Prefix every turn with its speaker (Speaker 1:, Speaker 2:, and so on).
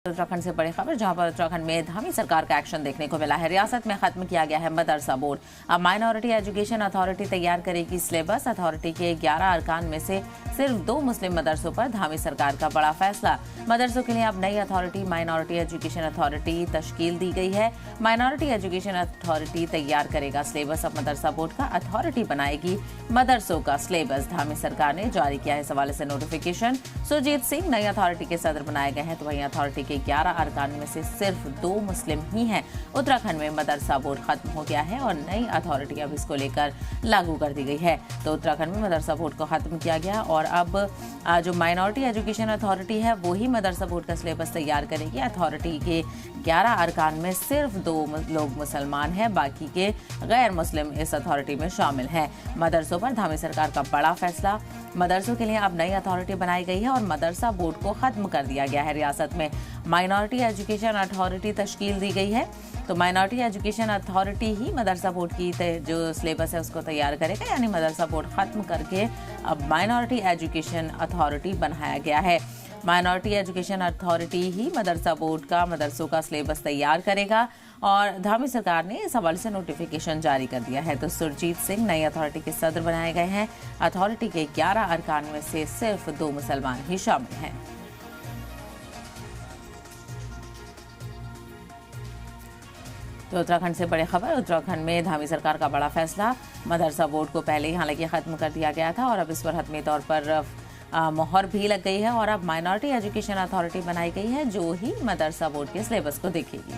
Speaker 1: उत्तराखंड से बड़ी खबर, जहां पर उत्तराखंड में धामी सरकार का एक्शन देखने को मिला है। रियासत में खत्म किया गया है मदरसा बोर्ड। अब माइनॉरिटी एजुकेशन अथॉरिटी तैयार करेगी सिलेबस। अथॉरिटी के 11 अरकान में से सिर्फ 2 मुस्लिम मदरसों पर धामी सरकार का बड़ा फैसला। मदरसों के लिए अब नई अथॉरिटी माइनॉरिटी एजुकेशन अथॉरिटी तश्कील दी गई है। माइनॉरिटी एजुकेशन अथॉरिटी तैयार करेगा सिलेबस। अब मदरसा बोर्ड का अथॉरिटी बनाएगी मदरसों का सिलेबस। धामी सरकार ने जारी किया है इस हवाले से नोटिफिकेशन। सुरजीत सिंह नई अथॉरिटी के सदर बनाए गए हैं, तो वहीं अथॉरिटी के 11 अरकान में से सिर्फ 2 मुस्लिम ही हैं। उत्तराखंड में मदरसा बोर्ड खत्म हो गया है और नई अथॉरिटी अब इसको लेकर लागू कर दी गई है। तो उत्तराखंड में मदरसा बोर्ड को खत्म किया गया और अब जो माइनॉरिटी एजुकेशन अथॉरिटी है वो ही मदरसा बोर्ड का सिलेबस तैयार करेगी। अथॉरिटी के 11 अरकान में सिर्फ 2 लोग मुसलमान हैं, बाकी के गैर मुस्लिम इस अथॉरिटी में शामिल हैं। मदरसों पर धामी सरकार का बड़ा फैसला। मदरसों के लिए अब नई अथॉरिटी बनाई गई है और मदरसा बोर्ड को खत्म कर दिया गया है। रियासत में माइनॉरिटी एजुकेशन अथॉरिटी तश्कील दी गई है, तो माइनॉरिटी एजुकेशन अथॉरिटी ही मदरसा बोर्ड की जो सिलेबस है उसको तैयार करेगा। यानी मदरसा बोर्ड खत्म करके अब माइनॉरिटी एजुकेशन अथॉरिटी बनाया गया है। माइनॉरिटी एजुकेशन अथॉरिटी ही मदरसा बोर्ड का मदरसों का सिलेबस तैयार करेगा और धामी सरकार ने इस हवाले से नोटिफिकेशन जारी कर दिया है। तो सुरजीत सिंह नई अथॉरिटी के सदर बनाए गए हैं। अथॉरिटी के 11 अरकान में से सिर्फ 2 मुसलमान ही शामिल हैं। तो उत्तराखंड से बड़ी खबर, उत्तराखंड में धामी सरकार का बड़ा फैसला। मदरसा बोर्ड को पहले ही हालांकि खत्म कर दिया गया था और अब इस पर हतमी तौर पर मोहर भी लग गई है और अब माइनॉरिटी एजुकेशन अथॉरिटी बनाई गई है जो ही मदरसा बोर्ड के सिलेबस को देखेगी।